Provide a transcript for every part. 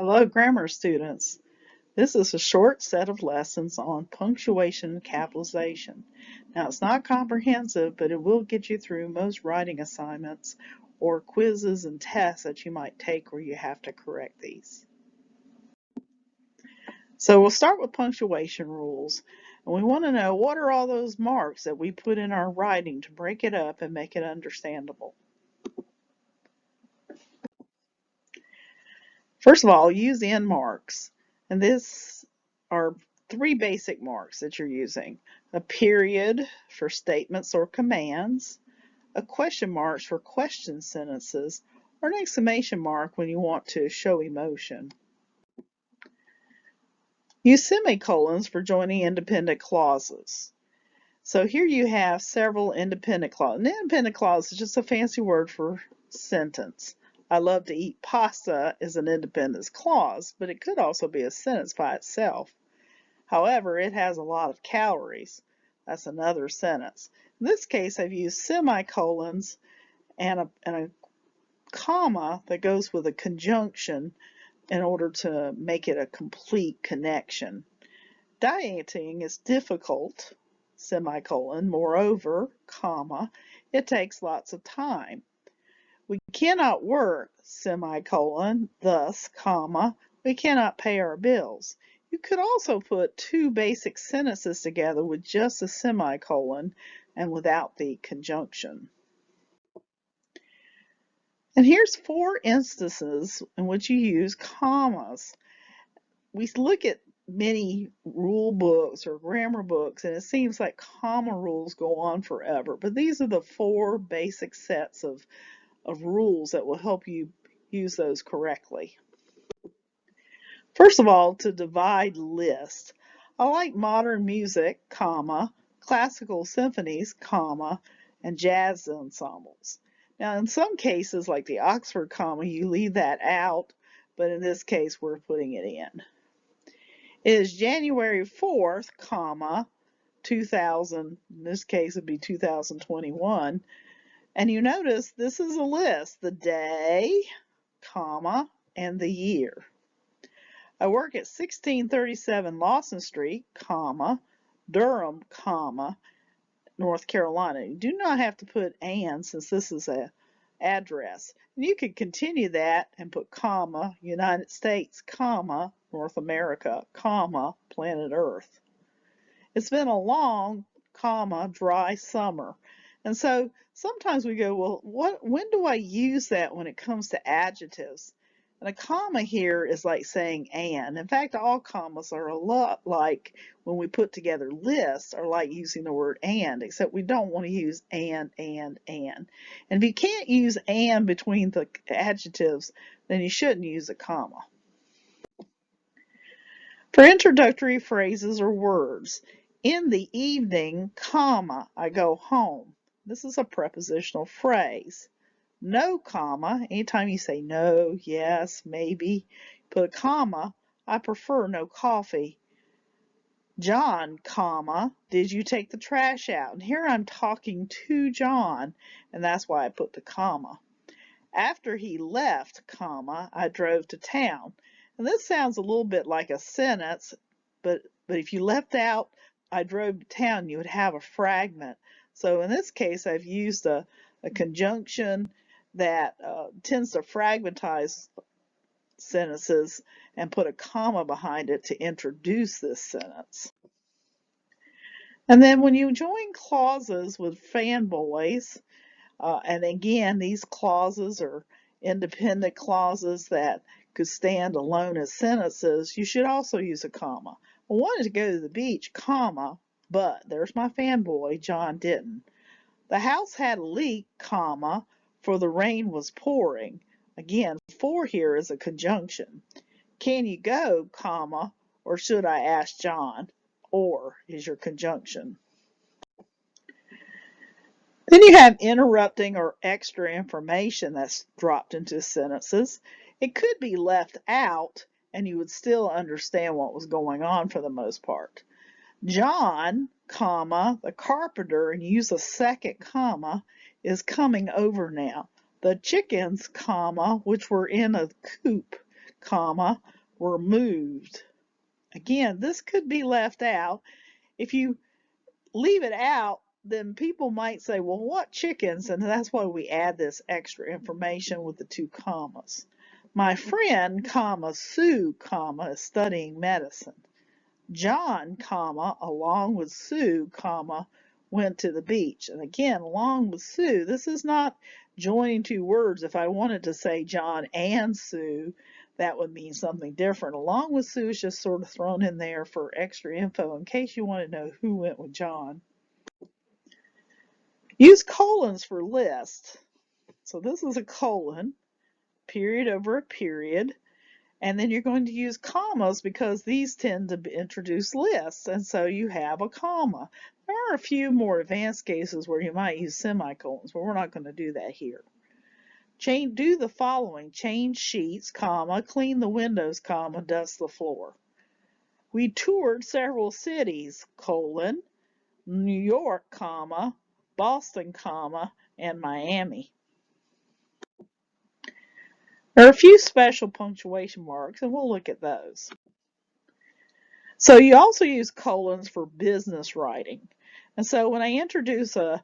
Hello, grammar students. This is a short set of lessons on punctuation and capitalization. Now, it's not comprehensive, but it will get you through most writing assignments or quizzes and tests that you might take where you have to correct these. So we'll start with punctuation rules. And we want to know, what are all those marks that we put in our writing to break it up and make it understandable? First of all, use end marks. And this are three basic marks that you're using. A period for statements or commands, a question mark for question sentences, or an exclamation mark when you want to show emotion. Use semicolons for joining independent clauses. So here you have several independent clauses. An independent clause is just a fancy word for sentence. I love to eat pasta is an independent clause, but it could also be a sentence by itself. However, it has a lot of calories. That's another sentence. In this case, I've used semicolons and a comma that goes with a conjunction in order to make it a complete connection. Dieting is difficult, semicolon, moreover, comma, it takes lots of time. We cannot work, semicolon, thus, comma, we cannot pay our bills. You could also put two basic sentences together with just a semicolon and without the conjunction. And here's 4 instances in which you use commas. We look at many rule books or grammar books and it seems like comma rules go on forever, but these are the 4 basic sets of rules that will help you use those correctly. First of all, to divide lists. I like modern music, comma, classical symphonies, comma, and jazz ensembles. Now, in some cases, like the Oxford comma, you leave that out, but in this case, we're putting it in. It is January 4th, comma, 2000, in this case it would be 2021, and you notice this is a list, the day, comma, and the year. I work at 1637 Lawson Street, comma, Durham, comma, North Carolina. You do not have to put and since this is an address. And you could continue that and put comma, United States, comma, North America, comma, planet Earth. It's been a long, comma, dry summer. And so sometimes we go, well, when do I use that when it comes to adjectives? And a comma here is like saying and. In fact, all commas are a lot like when we put together lists are like using the word and, except we don't want to use and. And if you can't use and between the adjectives, then you shouldn't use a comma. For introductory phrases or words, in the evening, comma, I go home. This is a prepositional phrase. No comma, anytime you say no, yes, maybe, put a comma, I prefer no coffee. John, comma, did you take the trash out? And here I'm talking to John, and that's why I put the comma. After he left, comma, I drove to town. And this sounds a little bit like a sentence, but if you left out I drove to town, you would have a fragment. So in this case, I've used a conjunction that tends to fragmentize sentences and put a comma behind it to introduce this sentence. And then when you join clauses with fanboys, and again, these clauses are independent clauses that could stand alone as sentences, you should also use a comma. I wanted to go to the beach, comma, but there's my fanboy, John didn't. The house had a leak, comma, for the rain was pouring. Again, for here is a conjunction. Can you go, comma, or should I ask John? Or is your conjunction. Then you have interrupting or extra information that's dropped into sentences. It could be left out and you would still understand what was going on for the most part. John, comma, the carpenter, and use a second comma, is coming over now. The chickens, comma, which were in a coop, comma, were moved. Again, this could be left out. If you leave it out, then people might say, well, what chickens? And that's why we add this extra information with the 2 commas. My friend, comma, Sue, comma, is studying medicine. John, comma, along with Sue, comma, went to the beach. And again, along with Sue, this is not joining 2 words. If I wanted to say John and Sue, that would mean something different. Along with Sue is just sort of thrown in there for extra info in case you want to know who went with John. Use colons for list. So this is a colon, period over a period. And then you're going to use commas because these tend to introduce lists. And so you have a comma. There are a few more advanced cases where you might use semicolons, but we're not going to do that here. Do the following. Change sheets, comma, clean the windows, comma, dust the floor. We toured several cities, colon, New York, comma, Boston, comma, and Miami. There are a few special punctuation marks, and we'll look at those. So you also use colons for business writing. And so when I introduce a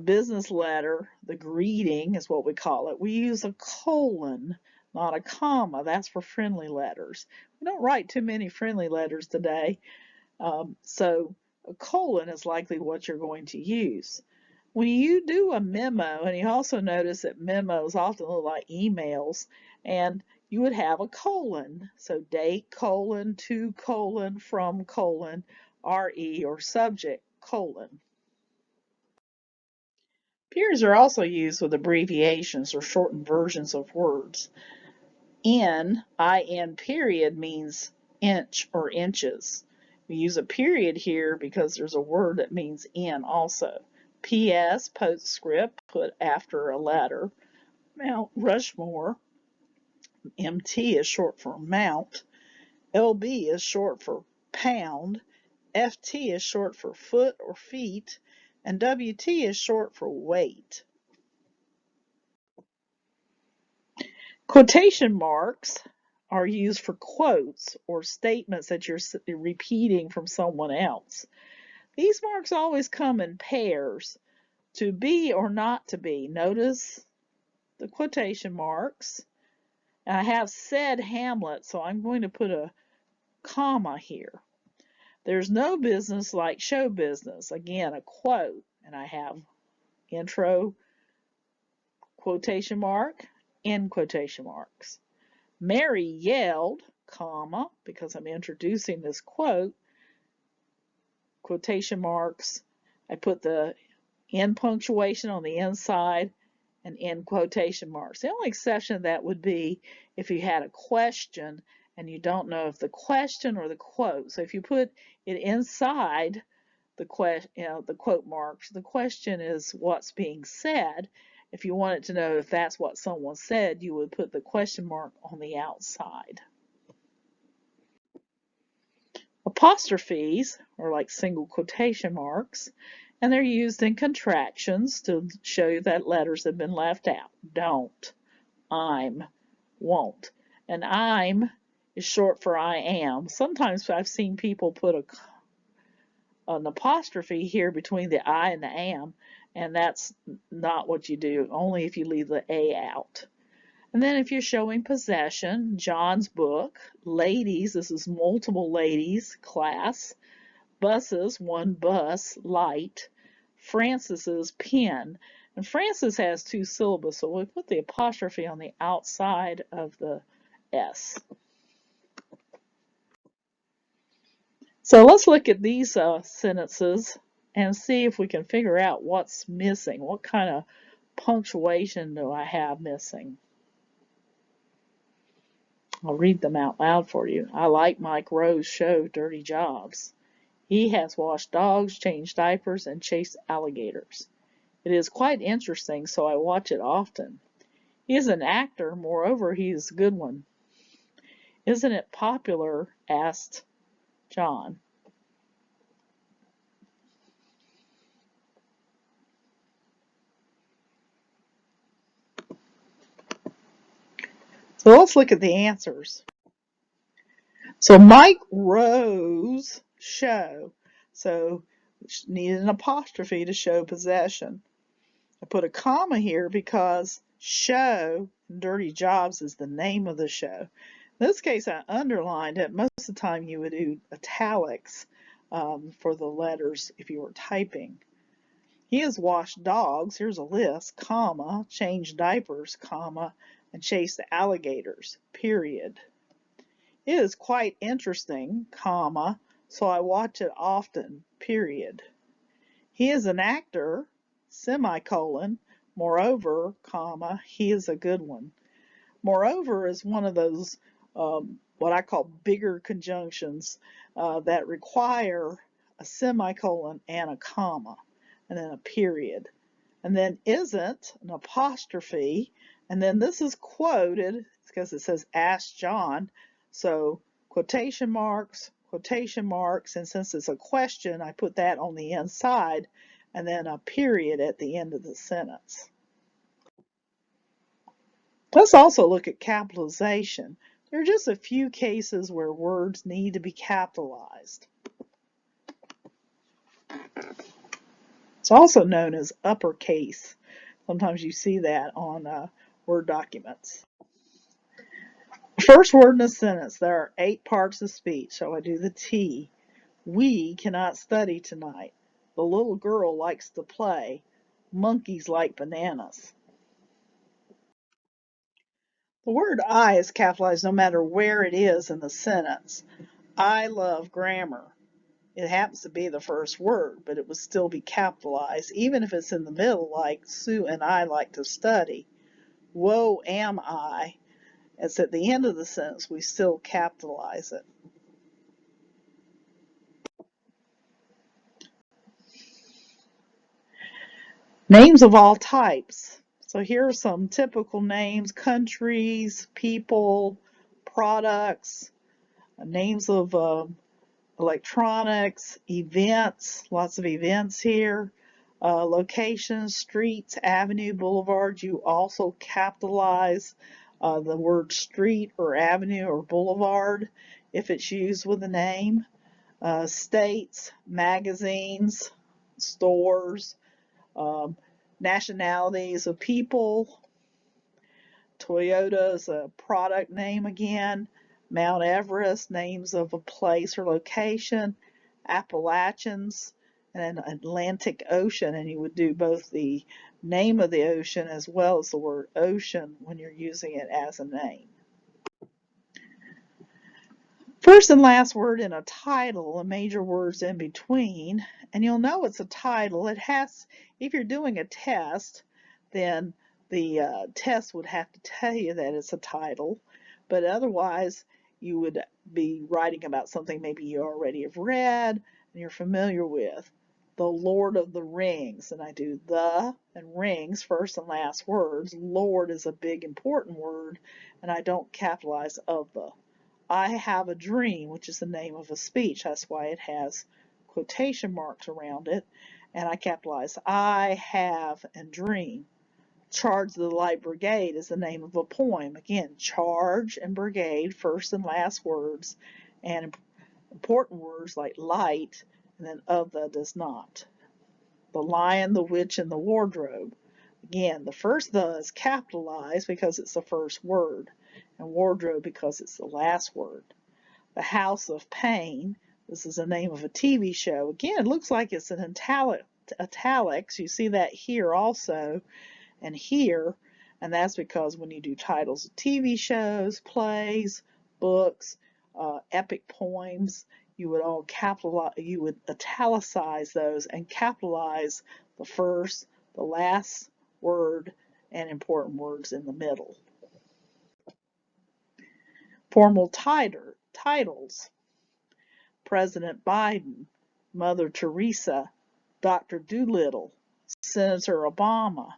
business letter, the greeting is what we call it, we use a colon, not a comma. That's for friendly letters. We don't write too many friendly letters today, so a colon is likely what you're going to use. When you do a memo, and you also notice that memos often look like emails, and you would have a colon. So date, colon, to, colon, from, colon, RE, or subject, colon. Periods are also used with abbreviations or shortened versions of words. In period means inch or inches. We use a period here because there's a word that means in also. PS, postscript, put after a letter. Mount Rushmore, MT is short for mount. LB is short for pound. FT is short for foot or feet. And WT is short for weight. Quotation marks are used for quotes or statements that you're repeating from someone else. These marks always come in pairs, to be or not to be. Notice the quotation marks. And I have said Hamlet, so I'm going to put a comma here. There's no business like show business. Again, a quote, and I have intro quotation mark, end quotation marks. Mary yelled, comma, because I'm introducing this quote, quotation marks. I put the end punctuation on the inside and end quotation marks. The only exception to that would be if you had a question and you don't know if the question or the quote. So if you put it inside the quote marks, the question is what's being said. If you wanted to know if that's what someone said, you would put the question mark on the outside. Apostrophes are like single quotation marks, and they're used in contractions to show you that letters have been left out. Don't, I'm, won't. And I'm is short for I am. Sometimes I've seen people put an apostrophe here between the I and the am, and that's not what you do, only if you leave the A out. And then if you're showing possession, John's book, ladies, this is multiple ladies, class, buses, one bus, light, Francis's pen. And Francis has 2 syllables, so we put the apostrophe on the outside of the S. So let's look at these sentences and see if we can figure out what's missing. What kind of punctuation do I have missing? I'll read them out loud for you. I like Mike Rowe's show, Dirty Jobs. He has washed dogs, changed diapers, and chased alligators. It is quite interesting, so I watch it often. He is an actor, moreover, he is a good one. Isn't it popular? Asked John. So let's look at the answers. So Mike Rose show. So needed an apostrophe to show possession. I put a comma here because show in Dirty Jobs is the name of the show. In this case, I underlined it. Most of the time you would do italics for the letters if you were typing. He has washed dogs, here's a list, comma, changed diapers, comma, and chased alligators, period. It is quite interesting, comma, so I watch it often, period. He is an actor, semicolon, moreover, comma, he is a good one. Moreover is one of those what I call bigger conjunctions that require a semicolon and a comma and then a period. And then isn't an apostrophe, and then this is quoted because it says ask John, so quotation marks, and since it's a question, I put that on the inside, and then a period at the end of the sentence. Let's also look at capitalization. There are just a few cases where words need to be capitalized. It's also known as uppercase. Sometimes you see that on Word documents. First word in a sentence. There are 8 parts of speech. So I do the T. We cannot study tonight. The little girl likes to play. Monkeys like bananas. The word I is capitalized no matter where it is in the sentence. I love grammar. It happens to be the first word, but it would still be capitalized, even if it's in the middle, like Sue and I like to study. Woe am I. It's at the end of the sentence, we still capitalize it. Names of all types. So here are some typical names: countries, people, products, names of electronics, events, lots of events here, locations, streets, avenue, boulevard. You also capitalize the word street or avenue or boulevard if it's used with a name. States, magazines, stores, nationalities of people. Toyota is a product name again. Mount Everest, names of a place or location. Appalachians, and Atlantic Ocean, and you would do both the name of the ocean as well as the word ocean when you're using it as a name. First and last word in a title, and major words in between, and you'll know it's a title. It has, if you're doing a test, then the test would have to tell you that it's a title, but otherwise you would be writing about something maybe you already have read and you're familiar with. The Lord of the Rings, and I do the and rings, first and last words. Lord is a big important word, and I don't capitalize of the. I have a dream, which is the name of a speech. That's why it has quotation marks around it. And I capitalize I, have, and dream. Charge of the Light Brigade is the name of a poem. Again, charge and brigade, first and last words, and important words like light, and then of the does not. The Lion, the Witch, and the Wardrobe. Again, the first the is capitalized because it's the first word, and wardrobe because it's the last word. The House of Pain, this is the name of a TV show. Again, it looks like it's an italics. You see that here also and here, and that's because when you do titles of TV shows, plays, books, epic poems, you would all capitalize, you would italicize those and capitalize the first, the last word, and important words in the middle. Formal titles: President Biden, Mother Teresa, Dr. Doolittle, Senator Obama,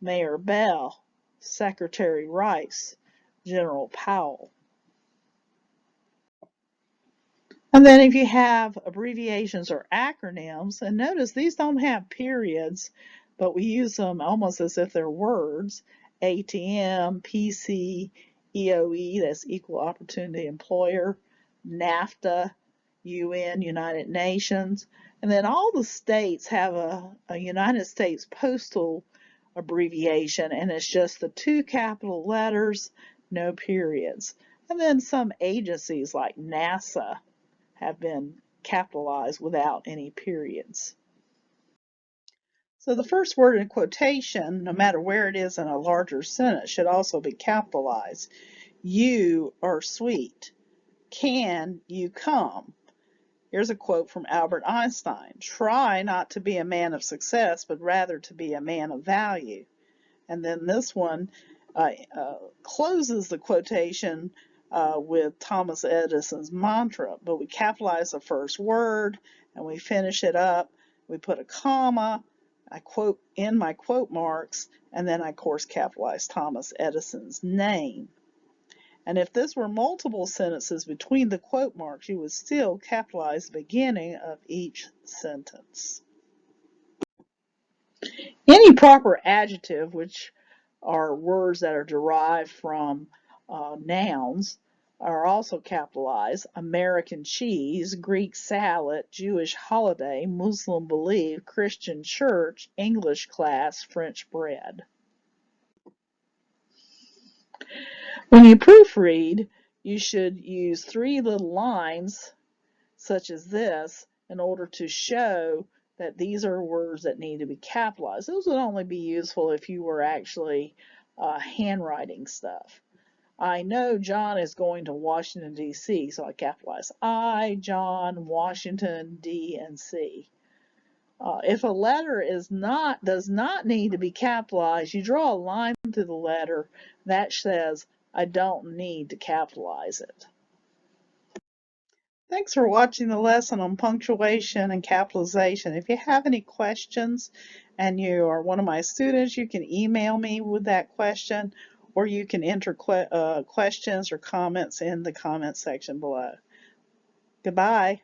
Mayor Bell, Secretary Rice, General Powell. And then if you have abbreviations or acronyms, and notice these don't have periods, but we use them almost as if they're words. ATM, PC, EOE, that's Equal Opportunity Employer, NAFTA, UN, United Nations, and then all the states have a United States postal abbreviation, and it's just the two capital letters, no periods. And then some agencies like NASA have been capitalized without any periods. So the first word in quotation, no matter where it is in a larger sentence, should also be capitalized. You are sweet. Can you come? Here's a quote from Albert Einstein. Try not to be a man of success, but rather to be a man of value. And then this one closes the quotation with Thomas Edison's mantra, but we capitalize the first word and we finish it up. We put a comma, I quote in my quote marks, and then I, of course, capitalize Thomas Edison's name. And if this were multiple sentences between the quote marks, you would still capitalize the beginning of each sentence. Any proper adjective, which are words that are derived from nouns, are also capitalized. American cheese, Greek salad, Jewish holiday, Muslim belief, Christian church, English class, French bread. When you proofread, you should use 3 little lines such as this in order to show that these are words that need to be capitalized. Those would only be useful if you were actually handwriting stuff. I know John is going to Washington, D.C., so I capitalize I, John, Washington, D, and C. If a letter does not need to be capitalized, you draw a line through the letter that says, I don't need to capitalize it. Thanks for watching the lesson on punctuation and capitalization. If you have any questions and you are one of my students, you can email me with that question, or you can enter questions or comments in the comment section below. Goodbye.